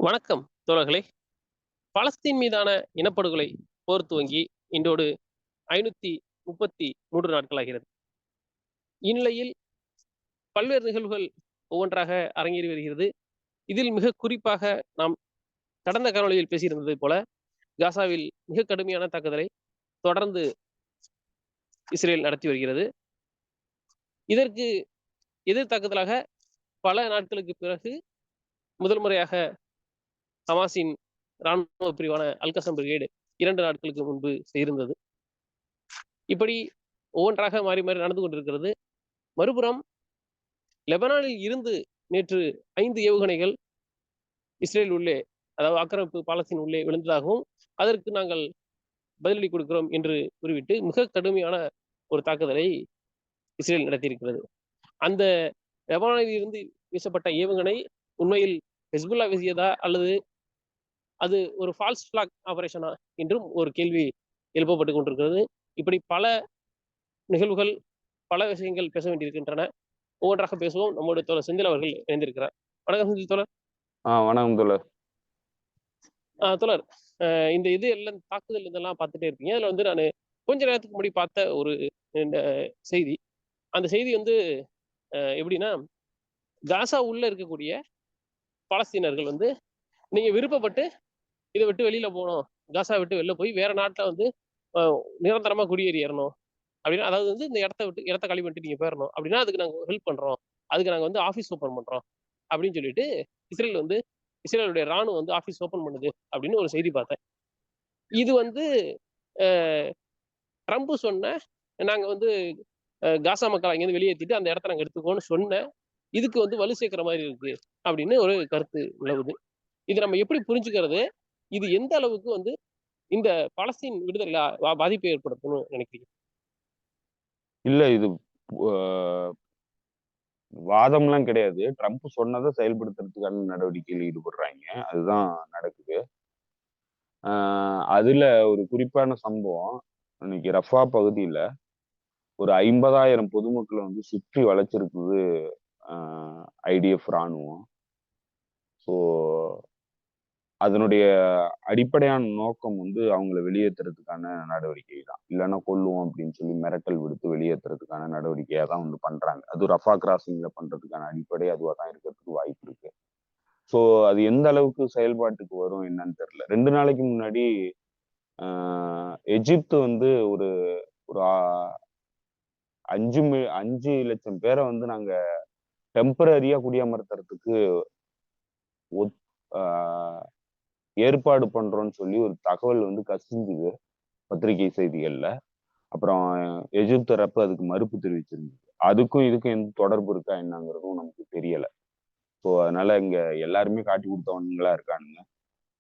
வணக்கம் தோழர்களே. பலஸ்தீன் மீதான இனப்படுகொலை போர் துவங்கி இன்றோடு 533 நாட்களாகிறது. இந்நிலையில் பல்வேறு நிகழ்வுகள் ஒவ்வொன்றாக அரங்கேறி வருகிறது. இதில் மிக குறிப்பாக நாம் கடந்த காணொளியில் பேசியிருந்தது போல காசாவில் மிக கடுமையான தாக்குதலை தொடர்ந்து இஸ்ரேல் நடத்தி வருகிறது. இதற்கு எதிர் தாக்குதலாக பல நாட்களுக்கு பிறகு முதல் முறையாக ஹமாஸின் ராணுவ பிரிவான அல்கசம் பிரிகேடு 2 நாட்களுக்கு முன்பு செய்திருந்தது. இப்படி ஒவ்வொன்றாக மாறி மாறி நடந்து கொண்டிருக்கிறது. மறுபுறம் லெபனானில் இருந்து நேற்று 5 ஏவுகணைகள் இஸ்ரேல் உள்ளே, அதாவது ஆக்கிரமிப்பு பாலஸ்தீன் உள்ளே விழுந்ததாகவும் அதற்கு நாங்கள் பதிலடி கொடுக்கிறோம் என்று கூறிவிட்டு மிக கடுமையான ஒரு தாக்குதலை இஸ்ரேல் நடத்தியிருக்கிறது. அந்த லெபனானில் இருந்து வீசப்பட்ட ஏவுகணை உண்மையில் ஹெஸ்புல்லா வீசியதா அல்லது அது ஒரு ஃபால்ஸ் ஃபிளாக் ஆபரேஷனா என்றும் ஒரு கேள்வி எழுப்பப்பட்டு கொண்டிருக்கிறது. இப்படி பல நிகழ்வுகள், பல விஷயங்கள் பேச வேண்டியிருக்கின்றன. ஒவ்வொன்றாக பேசுவோம். நம்முடைய தோழர் செந்தில் அவர்கள் இணைந்திருக்கிறார். வணக்கம் செந்தில் தோழர். வணக்கம் தோழர். தோழர், இந்த இது எல்லாம் தாக்குதல் இதெல்லாம் பார்த்துட்டே இருப்பீங்க. அதில் வந்து நான் கொஞ்ச நேரத்துக்கு முன்னாடி பார்த்த ஒரு செய்தி. அந்த செய்தி வந்து எப்படின்னா, காசா உள்ள இருக்கக்கூடிய பாலஸ்தீனர்கள் வந்து நீங்க விருப்பப்பட்டு இதை விட்டு வெளியில போகணும், காசா விட்டு வெளில போய் வேற நாட்டில் வந்து நிரந்தரமா குடியேறியறணும் அப்படின்னா, அதாவது வந்து இந்த இடத்த காலி பண்ணிட்டு நீங்க போயிடணும் அப்படின்னா அதுக்கு நாங்கள் ஹெல்ப் பண்றோம், அதுக்கு நாங்கள் வந்து ஆஃபீஸ் ஓப்பன் பண்றோம் அப்படின்னு சொல்லிட்டு இஸ்ரேலுடைய ராணுவம் வந்து ஆஃபீஸ் ஓப்பன் பண்ணுது அப்படின்னு ஒரு செய்தி பார்த்தேன். இது வந்து ட்ரம்ப் சொன்ன, நாங்க வந்து காசா மக்களை அங்கேருந்து வெளியேற்றிட்டு அந்த இடத்த நாங்கள் எடுத்துக்கோன்னு சொன்ன இதுக்கு வந்து வலு சேர்க்கிற மாதிரி இருக்கு அப்படின்னு ஒரு கருத்து நிலவுது. இது நம்ம எப்படி புரிஞ்சுக்கிறது? இது எந்த அளவுக்கு வந்து இந்த பாலஸ்தீன் விடுதலை பாதிப்பை ஏற்படுத்தணும்னு நினைக்கிறீங்க? இல்ல, இது வாதம்லாம் கிடையாது. ட்ரம்ப் சொன்னதை செயல்படுத்துறதுக்கான நடவடிக்கையில் ஈடுபடுறாங்க. அதுதான் நடக்குது. அதுல ஒரு குறிப்பான சம்பவம், இன்னைக்கு ரஃபா பகுதியில ஒரு 50,000 பொதுமக்களை வந்து சுற்றி வளைச்சிருக்குது ஐடிஎஃப் ராணுவம். ஸோ அதனுடைய அடிப்படையான நோக்கம் வந்து அவங்களை வெளியேற்றுறதுக்கான நடவடிக்கை தான். இல்லைன்னா கொல்லுவோம் அப்படின்னு சொல்லி மிரட்டல் விடுத்து வெளியேற்றுறதுக்கான நடவடிக்கையா தான் வந்து பண்றாங்க. அது ரஃபா கிராசிங்ல பண்றதுக்கான அடிப்படை அதுவா தான் இருக்கிறதுக்கு வாய்ப்பு இருக்கு. ஸோ அது எந்த அளவுக்கு செயல்பாட்டுக்கு வரும் என்னன்னு தெரியல. 2 நாளைக்கு முன்னாடி எஜிப்து வந்து ஒரு ஒரு 5 லட்சம் பேரை வந்து நாங்க டெம்பரரியா குடியமர்த்துறதுக்கு ஏற்பாடு பண்றோம்னு சொல்லி ஒரு தகவல் வந்து கசிஞ்சுது பத்திரிகை செய்திகள்ல. அப்புறம் எஜிப்து தரப்பு அதுக்கு மறுப்பு தெரிவிச்சிருந்தது. அதுக்கும் இதுக்கும் எந்த தொடர்பு இருக்கா என்னங்கிறதும் நமக்கு தெரியல. ஸோ அதனால இங்க எல்லாருமே காட்டி கொடுத்தவனுங்களா இருக்கானுங்க.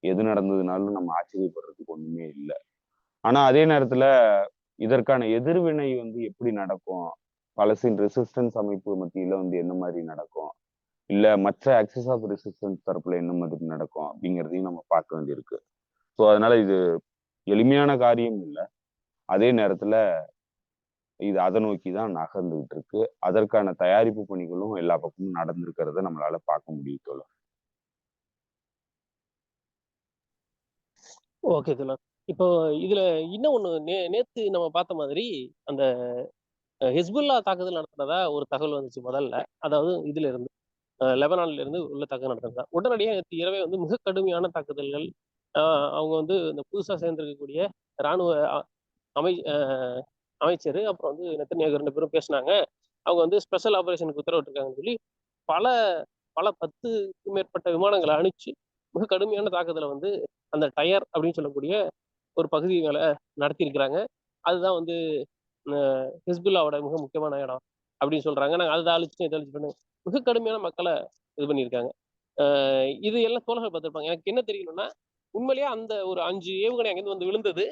எது நடந்ததுனாலும் நம்ம ஆச்சரியப்படுறதுக்கு ஒண்ணுமே இல்லை. ஆனா அதே நேரத்துல இதற்கான எதிர்வினை வந்து எப்படி நடக்கும், பாலஸ்தீன் ரெசிஸ்டன்ஸ் அமைப்பு மத்தியில வந்து என்ன மாதிரி நடக்கும், இல்ல மற்ற ஆக்சிஸ் ஆஃப் ரெசிஸ்டன்ஸ் தரப்புல என்ன மாதிரி நடக்கும் அப்படிங்கிறதையும் நம்ம பார்க்க வேண்டியிருக்கு. ஸோ அதனால இது எளிமையான காரியம் இல்லை. அதே நேரத்துல இது அதை நோக்கி தான் நகர்ந்துகிட்டு இருக்கு. அதற்கான தயாரிப்பு பணிகளும் எல்லா பக்கமும் நடந்திருக்கிறத நம்மளால பார்க்க முடியும் தோழர். ஓகே தோழர். இப்போ இதுல இன்னும் ஒண்ணு, நேத்து நம்ம பார்த்த மாதிரி அந்த ஹெஸ்புல்லா தாக்குதல் நடத்தினதா ஒரு தகவல் வந்துச்சு முதல்ல. அதாவது இதுல இருந்து லெபனான்ல இருந்து உள்ள தாக்குதல் நடத்தினதா உடனடியாக நேற்று இரவே வந்து மிக கடுமையான தாக்குதல்கள். அவங்க வந்து இந்த புதுசா சேர்ந்திருக்கக்கூடிய ராணுவ அமை அமைச்சர் அப்புறம் வந்து நெத்தன்யாகு 2 பேரும் பேசினாங்க. அவங்க வந்து ஸ்பெஷல் ஆபரேஷனுக்கு உத்தரவிட்டிருக்காங்கன்னு சொல்லி பல பல 10க்கும் மேற்பட்ட விமானங்களை அனுப்பிச்சு மிக கடுமையான தாக்குதலை வந்து அந்த டயர் அப்படின்னு சொல்லக்கூடிய ஒரு பகுதி மேல நடத்தியிருக்கிறாங்க. அதுதான் வந்து ஹிஸ்புல்லாவோட மிக முக்கியமான இடம் அப்படின்னு சொல்றாங்க. நாங்கள் அதை அழிச்சு மிக கடுமையான மக்களை இது பண்ணியிருக்காங்க. இது எல்லாம் தோழர்கள் பார்த்துருப்பாங்க. எனக்கு என்ன தெரியணும்னா, உண்மையிலேயே அந்த ஒரு 5 ஏவுகணை அங்கேருந்து வந்து விழுந்தது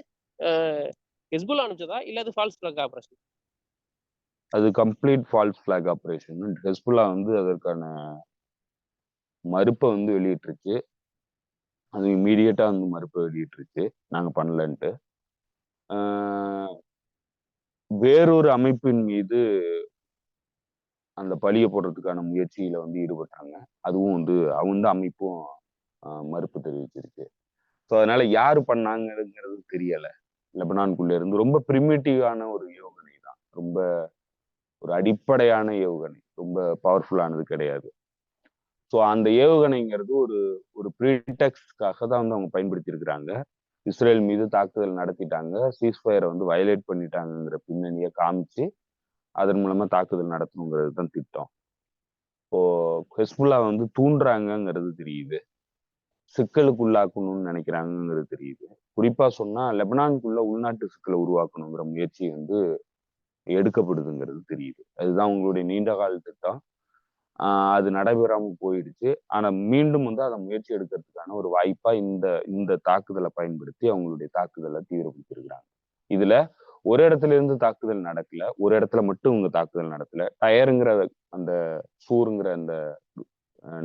ஹிஸ்புல்லா அனுப்பிச்சதா இல்ல அது ஃபால்ஸ் ஃபிளாக் ஆபரேஷன்? அது complete false flag operation. Hezbollah வந்து அதற்கான மறுப்பை வந்து வெளியிட்டுருச்சு. அது இம்மீடியட்டா வந்து மறுப்பை வெளியிட்டுருச்சு, நாங்க பண்ணலன்ட்டு. வேறொரு அமைப்பின் மீது அந்த பழியை போடுறதுக்கான முயற்சியில வந்து ஈடுபட்டாங்க. அதுவும் வந்து அவங்க அமைப்பும் மறுப்பு தெரிவிச்சிருக்கு. ஸோ அதனால யாரு பண்ணாங்கிறது தெரியல. லெபனானுக்குள்ள இருந்து ரொம்ப பிரிமிட்டிவான ஒரு ஏவுகணை தான். ரொம்ப ஒரு அடிப்படையான ஏவுகணை. ரொம்ப பவர்ஃபுல்லானது கிடையாது. ஸோ அந்த ஏவுகணைங்கிறது ஒரு ஒரு ப்ரீடெக்ஸ்ட்காக தான் வந்து அவங்க பயன்படுத்தி இருக்கிறாங்க. இஸ்ரேல் மீது தாக்குதல் நடத்திட்டாங்க. சீஸ்ஃபயரை வந்து வயலேட் பண்ணிட்டாங்கிற பின்னணியை காமிச்சு அதன் மூலமா தாக்குதல் நடத்தணுங்கிறது தான் திட்டம். இப்போ ஹெஸ்புல்லா வந்து தூண்டுறாங்கங்கிறது தெரியுது. சிக்கலுக்குள்ளாக்கணும்னு நினைக்கிறாங்கிறது தெரியுது. குறிப்பா சொன்னா லெபனானுக்குள்ள உள்நாட்டு சிக்கலை உருவாக்கணுங்கிற முயற்சி வந்து எடுக்கப்படுதுங்கிறது தெரியுது. அதுதான் உங்களுடைய நீண்ட கால திட்டம். அது நடைபெறாம போயிடுச்சு. ஆனா மீண்டும் வந்து அதை முயற்சி எடுக்கிறதுக்கான ஒரு வாய்ப்பா இந்த இந்த தாக்குதலை பயன்படுத்தி அவங்களுடைய தாக்குதலை தீவிரப்படுத்திருக்கிறாங்க. இதுல ஒரு இடத்துல இருந்து தாக்குதல் நடக்கல. ஒரு இடத்துல மட்டும் இவங்க தாக்குதல் நடத்தல. டயருங்கிற அந்த சூருங்கிற அந்த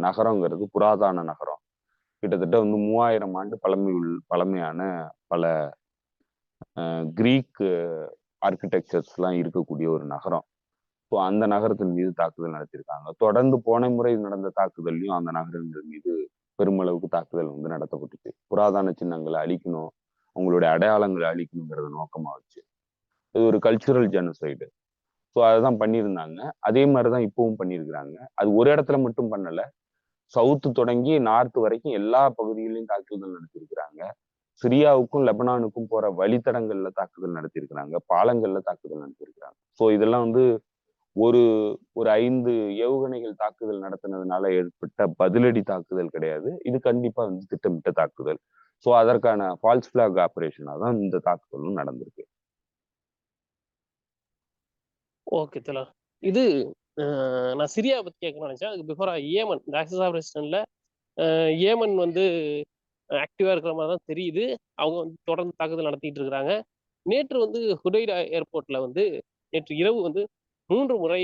நகரங்கிறது புராதன நகரம். கிட்டத்தட்ட வந்து 3000 ஆண்டு பழமையான பல கிரீக் ஆர்கிடெக்சர்ஸ் எல்லாம் இருக்கக்கூடிய ஒரு நகரம். ஸோ அந்த நகரத்தின் மீது தாக்குதல் நடத்தியிருக்காங்க. தொடர்ந்து போன முறை நடந்த தாக்குதல்லையும் அந்த நகரங்கள் மீது பெருமளவுக்கு தாக்குதல் வந்து நடத்தப்பட்டுச்சு. புராதன சின்னங்களை அழிக்கணும், அவங்களுடைய அடையாளங்களை அழிக்கணுங்கிறத நோக்கமா வச்சு. இது ஒரு கல்ச்சுரல் ஜெனசைடு. ஸோ அதுதான் பண்ணியிருந்தாங்க. அதே மாதிரிதான் இப்பவும் பண்ணியிருக்கிறாங்க. அது ஒரு இடத்துல மட்டும் பண்ணல. சவுத்து தொடங்கி நார்த் வரைக்கும் எல்லா பகுதிகளிலும் தாக்குதல் நடத்தியிருக்கிறாங்க. சிரியாவுக்கும் லெபனானுக்கும் போற வழித்தடங்கள்ல தாக்குதல் நடத்தியிருக்கிறாங்க. பாலங்கள்ல தாக்குதல் நடத்தியிருக்கிறாங்க. ஸோ இதெல்லாம் வந்து ஒரு ஒரு 5 ஏவுகணைகள் தாக்குதல் நடத்தினதுனால ஏற்பட்ட பதிலடி தாக்குதல் கிடையாது. இது கண்டிப்பா வந்து திட்டமிட்ட தாக்குதல். ஸோ அதற்கான ஃபால்ஸ் பிளாக் ஆபரேஷனா தான் இந்த தாக்குதலும் நடந்திருக்கு. ஓகே தல. இது நான் சிரியா பத்தி கேட்கணும்னு நினைச்சேன். அதுக்கு பிஃபோரா ஏமன் இந்த ஆக்சஸ் ஆபரேஷன்ல ஏமன் வந்து ஆக்டிவா இருக்கிற மாதிரி தான் தெரியுது. அவங்க வந்து தொடர்ந்து தாக்குதல் நடத்திட்டு இருக்கிறாங்க. நேற்று வந்து ஹுடைடா ஏர்போர்ட்ல வந்து நேற்று இரவு வந்து 3 முறை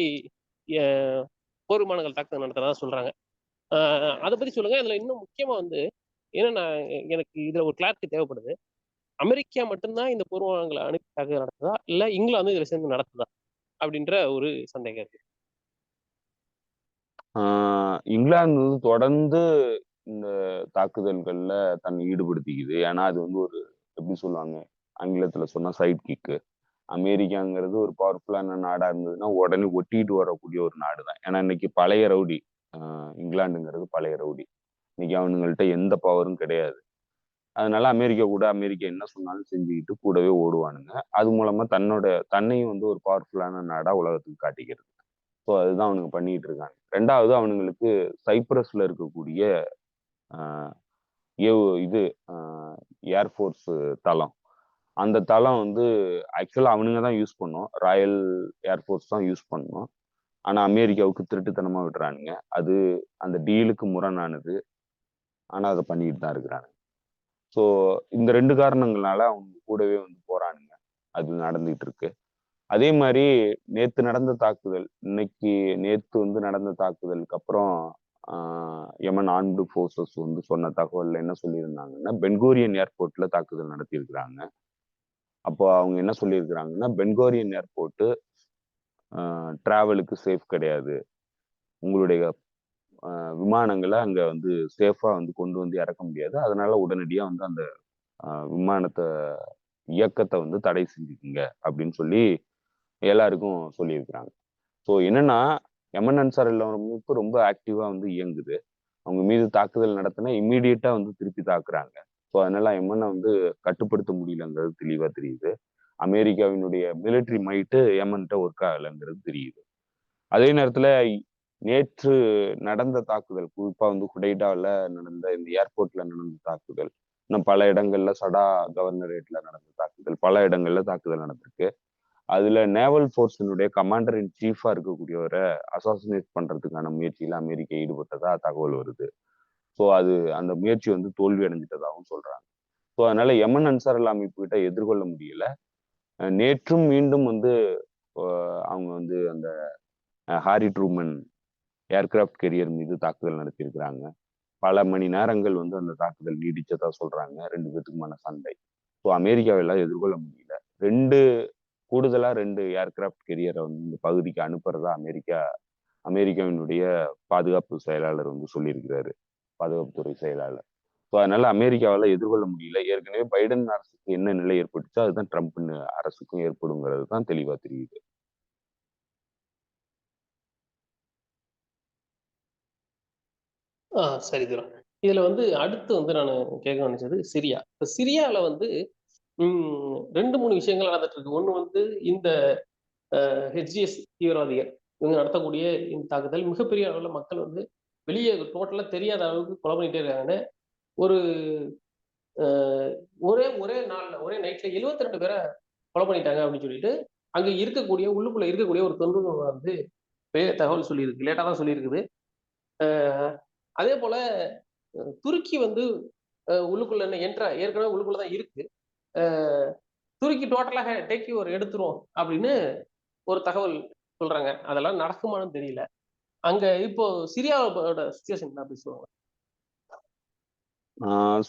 போர் விமானங்கள் தாக்குதல் நடத்துறதா சொல்றாங்க. அதை பத்தி சொல்லுங்க. இதுல இன்னும் முக்கியமா வந்து ஏன்னா எனக்கு இதுல ஒரு கிளாரிட்டி தேவைப்படுது. அமெரிக்கா மட்டும்தான் இந்த போர் விமானங்களை அனுப்பி தாக்குதல் நடத்துதா இல்ல இங்கிலாந்து இதுல சேர்ந்து நடத்துதா அப்படின்ற ஒரு சந்தேகம் இருக்கு. இங்கிலாந்து வந்து தொடர்ந்து இந்த தாக்குதல்கள்ல தன்னை ஈடுபடுத்திக்குது. ஏன்னா அது வந்து ஒரு எப்படி சொல்லுவாங்க ஆங்கிலத்துல சொன்னா சைட் கிக்கு. அமெரிக்காங்கிறது ஒரு பவர்ஃபுல்லான நாடா இருந்ததுன்னா உடனே ஒட்டிட்டு வரக்கூடிய ஒரு நாடு தான். ஏன்னா இன்னைக்கு பழைய ரவுடி. இங்கிலாந்துங்கிறது பழைய ரவுடி. இன்னைக்கு அவனுங்கள்ட்ட எந்த பவரும் கிடையாது. அதனால அமெரிக்கா என்ன சொன்னாலும் செஞ்சுக்கிட்டு கூடவே ஓடுவானுங்க. அது மூலமா தன்னையும் வந்து ஒரு பவர்ஃபுல்லான நாடா உலகத்துக்கு காட்டிக்கிறது. ஸோ அதுதான் அவனுங்க பண்ணிட்டு இருக்காங்க. ரெண்டாவது அவனுங்களுக்கு சைப்ரஸ்ல இருக்கக்கூடிய இது ஏர்ஃபோர்ஸ் தளம். அந்த தளம் வந்து ஆக்சுவலா அவனுங்க தான் யூஸ் பண்ணும். ராயல் ஏர்ஃபோர்ஸ் தான் யூஸ் பண்ணும். ஆனா அமெரிக்காவுக்கு திருட்டுத்தனமா விடுறானுங்க. அது அந்த டீலுக்கு முரணானது. ஆனா அதை பண்ணிட்டு தான் இருக்கிறானுங்க. ஸோ இந்த 2 காரணங்களால அவங்க கூடவே வந்து போறானுங்க. அது நடந்துகிட்டு இருக்கு. அதே மாதிரி நேத்து வந்து நடந்த தாக்குதலுக்கு அப்புறம் யமன் ஆர்ம்டு ஃபோர்ஸஸ் வந்து சொன்ன தகவல்ல என்ன சொல்லியிருந்தாங்கன்னா பென்கோரியன் ஏர்போர்ட்ல தாக்குதல் நடத்தியிருக்கிறாங்க. அப்போ அவங்க என்ன சொல்லியிருக்கிறாங்கன்னா பென்கோரியன் ஏர்போர்ட் டிராவலுக்கு சேஃப் கிடையாது. உங்களுடைய விமானங்களை அங்க வந்து சேஃபா வந்து கொண்டு வந்து இறக்க முடியாது. அதனால உடனடியா வந்து அந்த விமானத்தை இயக்கத்தை வந்து தடை செஞ்சுக்குங்க அப்படின்னு சொல்லி எல்லாருக்கும் சொல்லியிருக்கிறாங்க. ஸோ என்னன்னா யமன் அன்சார் அமைப்பு ரொம்ப ஆக்டிவா வந்து இயங்குது. அவங்க மீது தாக்குதல் நடத்தினா இம்மீடியட்டா வந்து திருப்பி தாக்குறாங்க. ஸோ அதனால யமனை வந்து கட்டுப்படுத்த முடியலங்கிறது தெளிவா தெரியுது. அமெரிக்காவினுடைய மிலிட்டரி மைட்டு யமன்கிட்ட ஒர்க் ஆகலைங்கிறது தெரியுது. அதே நேரத்துல நேற்று நடந்த தாக்குதல் குறிப்பா வந்து ஹுடைடாவில் நடந்த இந்த ஏர்போர்ட்ல நடந்த தாக்குதல், இன்னும் பல இடங்கள்ல சடா கவர்னரேட்ல நடந்த தாக்குதல், பல இடங்கள்ல தாக்குதல் நடந்திருக்கு. அதுல நேவல் போர்ஸினுடைய கமாண்டர் இன் சீஃபா இருக்கக்கூடியவரை அசாசினேட் பண்றதுக்கான முயற்சியில அமெரிக்கா ஈடுபட்டதா தகவல் வருது. ஸோ அந்த முயற்சி வந்து தோல்வி அடைஞ்சிட்டதாகவும் சொல்றாங்க. ஸோ அதனால யமன் அன்சார் அமைப்பு கிட்ட எதிர்கொள்ள முடியல. நேற்றும் மீண்டும் வந்து அவங்க வந்து அந்த ஹாரி ட்ரூமன் ஏர்கிராஃப்ட் கேரியர் மீது தாக்குதல் நடத்தியிருக்கிறாங்க. பல மணி நேரங்கள் வந்து அந்த தாக்குதல் நீடிச்சதா சொல்றாங்க. 2 பேத்துக்குமான சண்டை. ஸோ அமெரிக்காவெல்லாம் எதிர்கொள்ள முடியல. கூடுதலா 2 ஏர்கிராஃப்ட் கேரியரை வந்து இந்த பகுதிக்கு அனுப்புறதா அமெரிக்காவினுடைய பாதுகாப்பு செயலாளர் வந்து சொல்லியிருக்கிறாரு. பாதுகாப்புத்துறை செயலாளர். ஸோ அதனால அமெரிக்காவால் எதிர்கொள்ள முடியல. ஏற்கனவே பைடன் அரசுக்கு என்ன நிலை ஏற்பட்டுச்சோ அதுதான் ட்ரம்ப் அரசுக்கும் ஏற்படுங்கிறது தான் தெளிவா தெரியுது. சரி தூரம். இதுல வந்து அடுத்து வந்து நான் கேட்க நினைச்சது சிரியா. இப்ப சிரியால வந்து 2, 3 விஷயங்கள் நடந்துட்டு இருக்கு. ஒண்ணு வந்து இந்த ஹெச்டிஎஸ் தீவிரவாதிகள் இவங்க நடத்தக்கூடிய இந்த தாக்குதல் மிகப்பெரிய அளவுல மக்கள் வந்து வெளியே டோட்டலா தெரியாத அளவுக்கு கொலை பண்ணிட்டே இருக்காங்கன்னு ஒரு ஒரே ஒரே நாள்ல ஒரே நைட்ல 72 பேரை கொலை பண்ணிட்டாங்க அப்படின்னு சொல்லிட்டு அங்க இருக்கக்கூடிய உள்ளுக்குள்ள இருக்கக்கூடிய ஒரு தொண்டு வந்து தகவல் சொல்லியிருக்கு. லேட்டா தான் சொல்லியிருக்குது. அதே போல துருக்கி வந்து உள்ளுக்குள்ள ஏற்கனவே உள்ளுக்குள்ளதான் இருக்கு. துருக்கி டோட்டலாக டேக் ஓவர் எடுத்துரும் அப்படின்னு ஒரு தகவல் சொல்றாங்க. அதெல்லாம் நடக்குமான்னு தெரியல. அங்க இப்போ சிரியாவோட சிச்சுவேஷன் என்ன பேசுவாங்க?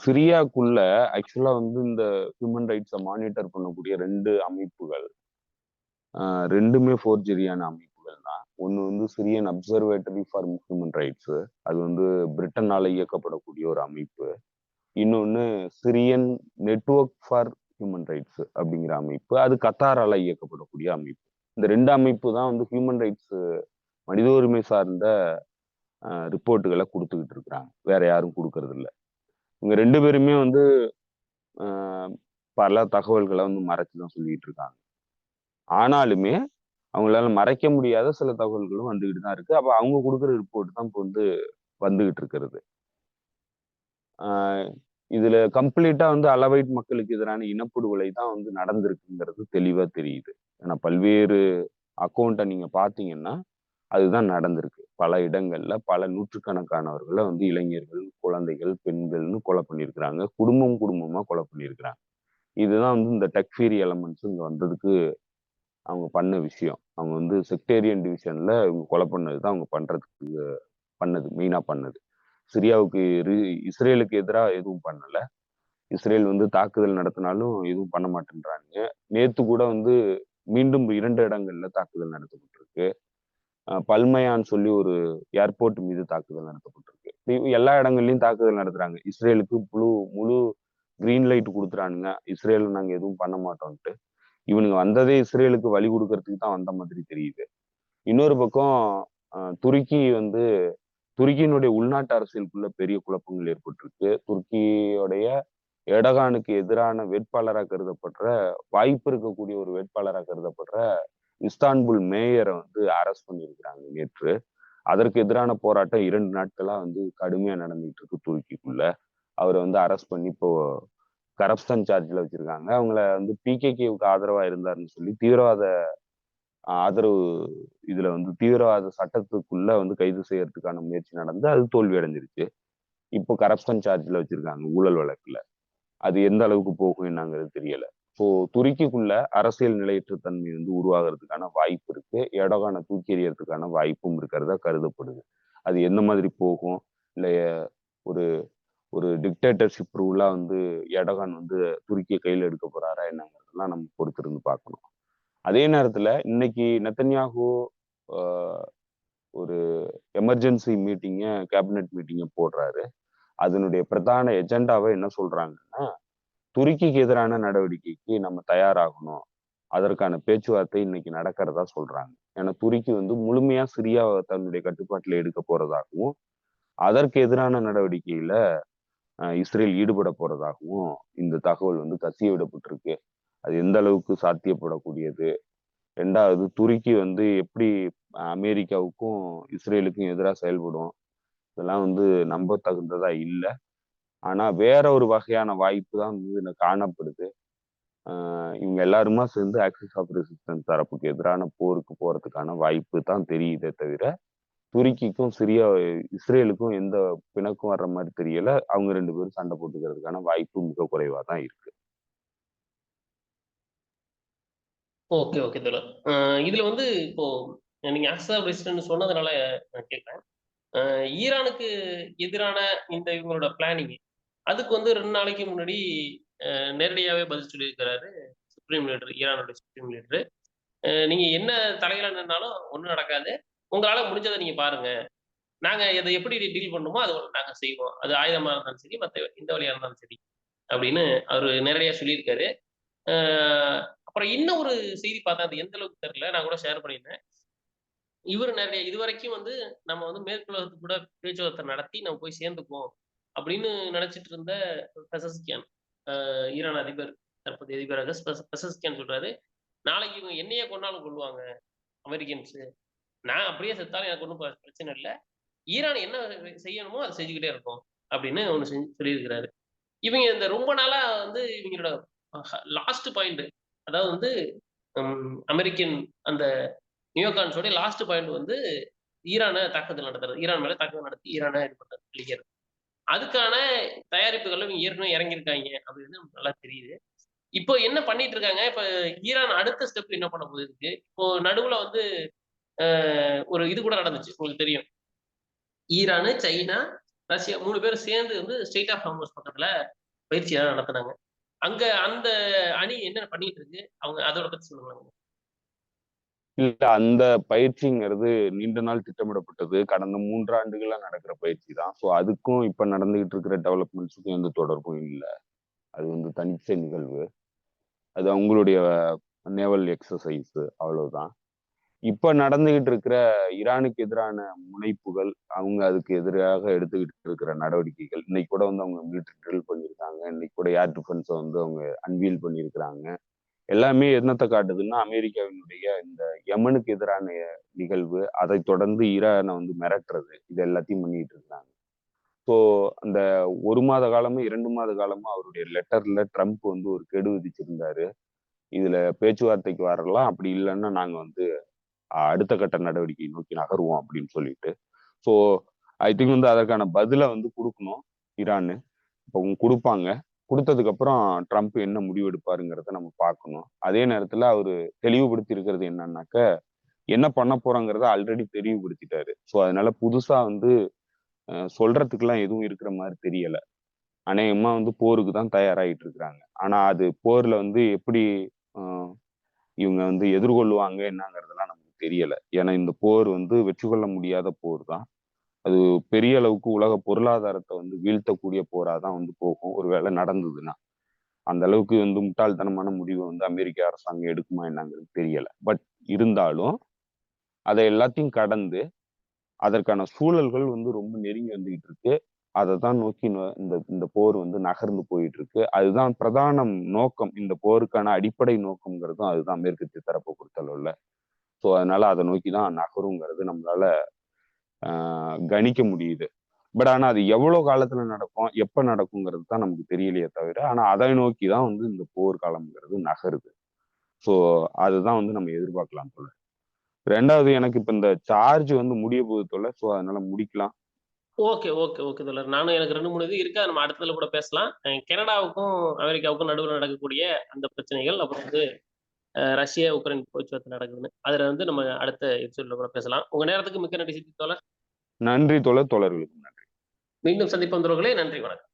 சிரியாக்குள்ள ஆக்சுவலா வந்து இந்த ஹியூமன் ரைட்ஸை மானிட்டர் பண்ணக்கூடிய 2 அமைப்புகள், ரெண்டுமே ஃபோர்ஜரியான அமைப்புகள் தான். ஒன்று வந்து Syrian observatory for human rights, அது வந்து பிரிட்டனால இயக்கப்படக்கூடிய ஒரு அமைப்பு. இன்னொன்று Syrian network for human rights அப்படிங்கிற அமைப்பு, அது கத்தாரால இயக்கப்படக்கூடிய அமைப்பு. இந்த 2 அமைப்பு தான் வந்து ஹியூமன் ரைட்ஸ் மனித உரிமை சார்ந்த ரிப்போர்ட்டுகளை கொடுத்துக்கிட்டு இருக்கிறாங்க. வேற யாரும் கொடுக்கறது இல்லை. இவங்க 2 பேருமே வந்து பல தகவல்களை வந்து மறைச்சு தான் சொல்லிட்டு இருக்காங்க. ஆனாலுமே அவங்களால மறைக்க முடியாத சில தகவல்களும் வந்துகிட்டு தான் இருக்கு. அப்ப அவங்க கொடுக்குற ரிப்போர்ட் தான் இப்போ வந்து வந்துகிட்டு இருக்கிறது. இதுல கம்ப்ளீட்டா வந்து அளவைட் மக்களுக்கு எதிரான இனப்படுகொலை தான் வந்து நடந்திருக்குங்கிறது தெளிவா தெரியுது. ஏன்னா பல்வேறு அக்கௌண்ட்டை நீங்க பாத்தீங்கன்னா அதுதான் நடந்திருக்கு. பல இடங்கள்ல பல நூற்றுக்கணக்கானவர்களை வந்து இளைஞர்கள், குழந்தைகள், பெண்கள்னு கொலை பண்ணியிருக்கிறாங்க. குடும்பமா கொலை பண்ணியிருக்கிறாங்க. இதுதான் வந்து இந்த டெக்ஃபீரி எலமெண்ட்ஸ் இங்க வந்ததுக்கு அவங்க பண்ண விஷயம். அவங்க வந்து செக்டேரியன் டிவிஷன்ல இவங்க கொலை பண்ணது தான் அவங்க மெயினா பண்ணது. சிரியாவுக்கு இஸ்ரேலுக்கு எதிராக எதுவும் பண்ணல. இஸ்ரேல் வந்து தாக்குதல் நடத்தினாலும் எதுவும் பண்ண மாட்டேன்றாங்க. நேத்து கூட வந்து மீண்டும் 2 இடங்கள்ல தாக்குதல் நடத்தப்பட்டிருக்கு. பல்மையான்னு சொல்லி ஒரு ஏர்போர்ட் மீது தாக்குதல் நடத்தப்பட்டிருக்கு. எல்லா இடங்கள்லயும் தாக்குதல் நடத்துறாங்க. இஸ்ரேலுக்கு முழு கிரீன் லைட் கொடுத்துறானுங்க. இஸ்ரேல் நாங்க எதுவும் பண்ண மாட்டோம்ட்டு. இவனுங்க வந்ததே இஸ்ரேலுக்கு வழி கொடுக்கறதுக்கு தான் வந்த மாதிரி தெரியுது. இன்னொரு பக்கம் துருக்கியினுடைய உள்நாட்டு அரசியலுக்குள்ள பெரிய குழப்பங்கள் ஏற்பட்டிருக்கு. துருக்கியோடைய எடகானுக்கு எதிரான வேட்பாளராக கருதப்படுற வாய்ப்பு இருக்கக்கூடிய ஒரு வேட்பாளராக கருதப்படுற இஸ்தான்புல் மேயரை வந்து அரெஸ்ட் பண்ணியிருக்கிறாங்க நேற்று. அதற்கு எதிரான போராட்டம் 2 நாட்களா வந்து கடுமையா நடந்துட்டு இருக்கு துருக்கிக்குள்ள. அவரை வந்து அரெஸ்ட் பண்ணி இப்போ கரப்ஷன் சார்ஜ்ல வச்சிருக்காங்க. அவங்கள வந்து பிகேகேவுக்கு ஆதரவா இருந்தாருன்னு சொல்லி தீவிரவாத ஆதரவு இதுல வந்து தீவிரவாத சட்டத்துக்குள்ள வந்து கைது செய்யறதுக்கான முயற்சி நடந்து அது தோல்வி அடைஞ்சிருச்சு. இப்போ கரப்ஷன் சார்ஜ்ல வச்சிருக்காங்க ஊழல் வழக்குல. அது எந்த அளவுக்கு போகும் என்னங்கிறது தெரியல. ஸோ துருக்கிக்குள்ள அரசியல் நிலையற்ற தன்மை வந்து உருவாகிறதுக்கான வாய்ப்பு இருக்கு. எடோகானை தூக்கி எறியறதுக்கான வாய்ப்பும் இருக்கிறதா கருதப்படுது. அது எந்த மாதிரி போகும், இல்லை ஒரு ஒரு டிக்டேட்டர்ஷிப் ரூலா வந்து எடோகான் வந்து துருக்கியை கையில் எடுக்க போறாரா என்னங்கிறதெல்லாம் நம்ம பொறுத்திருந்து பார்க்கணும். அதே நேரத்துல இன்னைக்கு நெத்தன்யாகு ஒரு எமர்ஜென்சி கேபினெட் மீட்டிங்கை போடுறாரு. அதனுடைய பிரதான எஜெண்டாவை என்ன சொல்றாங்கன்னா, துருக்கிக்கு எதிரான நடவடிக்கைக்கு நம்ம தயாராகணும். அதற்கான பேச்சுவார்த்தை இன்னைக்கு நடக்கிறதா சொல்றாங்க. ஏன்னா துருக்கி வந்து முழுமையா சிரியாவை தன்னுடைய கட்டுப்பாட்டில் எடுக்க போறதாகவும், அதற்கு எதிரான நடவடிக்கையில இஸ்ரேல் ஈடுபட போறதாகவும் இந்த தகவல் வந்து கசிய விடப்பட்டிருக்கு. அது எந்த அளவுக்கு சாத்தியப்படக்கூடியது? 2வது துருக்கி வந்து எப்படி அமெரிக்காவுக்கும் இஸ்ரேலுக்கும் எதிராக செயல்படும்? இதெல்லாம் வந்து நம்ப தகுந்ததா இல்லை. ஆனா வேற ஒரு வகையான வாய்ப்பு தான் வந்து காணப்படுது. இவங்க எல்லாருமா சேர்ந்து ஆக்சிஸ் ஆஃப் ரெசிஸ்டன்ஸ் தரப்புக்கு எதிரான போருக்கு போறதுக்கான வாய்ப்பு தான் தெரியுதே தவிர, துருக்கிக்கும் இஸ்ரேலுக்கும் எந்த பிணக்கும் வர்ற மாதிரி தெரியல. அவங்க 2 பேரும் சண்டை போட்டுக்கிறதுக்கான வாய்ப்பு மிக குறைவா தான் இருக்கு. ஓகே, ஓகே தோழர். இதுல வந்து இப்போ நீங்க ஆக்சிஸ் ஆஃப் ரெசிஸ்டன்ஸ் சொன்னதுனால நான் கேட்கிறேன். ஈரானுக்கு எதிரான இந்த இவங்களோட பிளானிங் அதுக்கு வந்து 2 நாளைக்கு முன்னாடி நேரடியாவே பதில் சொல்லியிருக்கிறாரு ஈரானுடைய சுப்ரீம் லீடர். நீங்க என்ன தலையில நின்னாலும் ஒண்ணும் நடக்காது. உங்களால முடிஞ்சதை நீங்க பாருங்க. நாங்க இதை எப்படி டீல் பண்ணுமோ அது நாங்க செய்வோம். அது ஆயுதமா இருந்தாலும் சரி, மத்த எந்த வழியா இருந்தாலும் சரி அப்படின்னு அவரு நேரடியா சொல்லியிருக்காரு. அ அப்புறம் இன்னும் ஒரு செய்தி பார்த்தேன். அது எந்த அளவுக்கு தெரியல. நான் கூட ஷேர் பண்ணியிருந்தேன். இவரு நெறைய இதுவரைக்கும் வந்து நம்ம வந்து மேற்கு உலகத்துக்கு கூட பேச்சுவார்த்தை நடத்தி நம்ம போய் சேர்ந்துக்குவோம் அப்படின்னு நினைச்சிட்டு இருந்த பெசஸ்கியான், ஈரான் அதிபர், தற்போதைய அதிபராக பெசஸ்கியான் சொல்றாரு, நாளைக்கு இவங்க என்னையே கொன்னாலும் கொல்லுவாங்க அமெரிக்கன்ஸ். நான் அப்படியே செத்தாலும் எனக்கு ஒண்ணும் பிரச்சனை இல்ல. ஈரான் என்ன செய்யணுமோ அத செஞ்சுக்கிட்டே இருக்கும் அப்படின்னு ஒண்ணு சொல்லியிருக்கிறாரு. இவங்க இந்த ரொம்ப நாளா வந்து இவங்களோட லாஸ்ட் பாயிண்ட், அதாவது வந்து அமெரிக்கன் அந்த நியோகான்ஸோட லாஸ்ட் பாயிண்ட் வந்து ஈரான தாக்குதல் நடத்துறது. ஈரான் மேல தாக்குதல் நடத்தி ஈரான இது பண்றது, அழிக்கிறது. அதுக்கான தயாரிப்புகள்ல இவங்க ஏற்கனவே இறங்கியிருக்காங்க அப்படின்னு நமக்கு நல்லா தெரியுது. இப்போ என்ன பண்ணிட்டு இருக்காங்க? இப்ப ஈரான் அடுத்த ஸ்டெப் என்ன பண்ண போகுது இதுக்கு? இப்போ நடுவுல வந்து ஒரு இது கூட நடந்துச்சு. உங்களுக்கு தெரியும். ஈரானு, சைனா, ரஷ்யா 3 பேரும் சேர்ந்து வந்து ஸ்ட்ரெய்ட் ஆஃப் ஹார்மோஸ் பக்கத்துல பயிற்சியெல்லாம் நடத்துனாங்க. அங்க அந்த அணி என்ன பண்ணிட்டு இருக்கு? அவங்க அதோட பத்தி சொல்லுங்களேன். இல்ல அந்த பயிற்சிங்கிறது நீண்ட நாள் திட்டமிடப்பட்டது. கடந்த 3 ஆண்டுகளா நடக்கிற பயிற்சி தான். ஸோ அதுக்கும் இப்ப நடந்துகிட்டு இருக்கிற டெவலப்மெண்ட்ஸுக்கும் எந்த தொடர்பும் இல்ல. அது வந்து தனிச்ச நிகழ்வு. அது அவங்களுடைய நேவல் எக்ஸர்சைஸ் அவ்வளவுதான். இப்ப நடந்துகிட்டு இருக்கிற ஈரானுக்கு எதிரான முனைப்புகள், அவங்க அதுக்கு எதிராக எடுத்துக்கிட்டு இருக்கிற நடவடிக்கைகள், இன்னைக்கு கூட வந்து அவங்க மிலிட்டரி ட்ரில் பண்ணியிருக்காங்க. இன்னைக்கு கூட ஏர் டிஃபென்ஸை வந்து அவங்க அன்வீல் பண்ணியிருக்கிறாங்க. எல்லாமே என்னத்தை காட்டுதுன்னா அமெரிக்காவினுடைய இந்த யமனுக்கு எதிரான நிகழ்வு, அதை தொடர்ந்து ஈரானை வந்து மிரட்டுறது, இது எல்லாத்தையும் பண்ணிட்டு இருக்காங்க. ஸோ அந்த 1 மாத காலமும் 2 மாத காலமும் அவருடைய லெட்டர்ல ட்ரம்ப் வந்து ஒரு கெடு விதிச்சிருந்தாரு. இதுல பேச்சுவார்த்தைக்கு வரலாம், அப்படி இல்லைன்னா நாங்க வந்து அடுத்த கட்ட நடவடிக்கை நோக்கி நகருவோம் அப்படின்னு சொல்லிட்டு. ஸோ ஐ திங்க் வந்து அதற்கான பதிலை வந்து கொடுக்கணும் ஈரான். இப்போ கொடுப்பாங்க. கொடுத்ததுக்கு அப்புறம் ட்ரம்ப் என்ன முடிவு எடுப்பாருங்கிறத நம்ம பார்க்கணும். அதே நேரத்துல அவரு தெளிவுபடுத்தி இருக்கிறது என்னன்னாக்க, என்ன பண்ண போறோங்கிறத ஆல்ரெடி தெளிவுபடுத்திட்டாரு. ஸோ அதனால புதுசா வந்து சொல்றதுக்கெல்லாம் எதுவும் இருக்கிற மாதிரி தெரியல. அநேகமா வந்து போருக்கு தான் தயாராகிட்டு இருக்கிறாங்க. ஆனா அது போர்ல வந்து எப்படி இவங்க வந்து எதிர்கொள்வாங்க என்னங்கிறதெல்லாம் நமக்கு தெரியல. ஏன்னா இந்த போர் வந்து வெற்றி கொள்ள முடியாத போர் தான். அது பெரிய அளவுக்கு உலக பொருளாதாரத்தை வந்து வீழ்த்தக்கூடிய போரா தான் வந்து போகும் ஒருவேளை நடந்ததுன்னா. அந்த அளவுக்கு வந்து முட்டாள்தனமான முடிவை வந்து அமெரிக்க அரசாங்கம் எடுக்குமா என்னங்கிறது தெரியல. பட் இருந்தாலும் அதை எல்லாத்தையும் கடந்து அதற்கான சூழல்கள் வந்து ரொம்ப நெருங்கி வந்துகிட்டு இருக்கு. அதை தான் நோக்கி இந்த இந்த போர் வந்து நகர்ந்து போயிட்டு இருக்கு. அதுதான் பிரதான நோக்கம். இந்த போருக்கான அடிப்படை நோக்கம்ங்கிறதும் அதுதான் மேற்கத்திய தரப்பை பொறுத்தளவுல. ஸோ அதனால அதை நோக்கி தான் நகருங்கிறது நம்மளால கணிக்க முடியுது. பட் ஆனா அது எவ்வளவு காலத்துல நடக்கும், எப்ப நடக்குங்கிறது தான் நமக்கு தெரியலையே தவிர, ஆனா அதை நோக்கி தான் வந்து இந்த போர் காலம்ங்கிறது நகருது. ஸோ அதுதான் வந்து நம்ம எதிர்பார்க்கலாம் போல. 2வது எனக்கு இப்ப இந்த சார்ஜ் வந்து முடிய போகுது போல. ஸோ அதனால முடிக்கலாம். ஓகே, ஓகே, ஓகே தோழர். நானும் எனக்கு 2, 3 இது இருக்கு. அத நம்ம அடுத்ததுல கூட பேசலாம். கனடாவுக்கும், அமெரிக்காவுக்கும் நடுவுல நடக்கக்கூடிய அந்த பிரச்சனைகள், அப்புறம் வந்து ரஷ்யா, உக்ரைன் பேச்சுவார்த்தை நடக்குதுன்னு. அதுல வந்து நம்ம அடுத்த எபிசோட்ல கூட பேசலாம். உங்க நேரத்துக்கு மிக்க நன்றி தோழர். நன்றி தோழர். தோழர்களுக்கு மீண்டும் சந்திப்போம் தோழர்களே. நன்றி, வணக்கம்.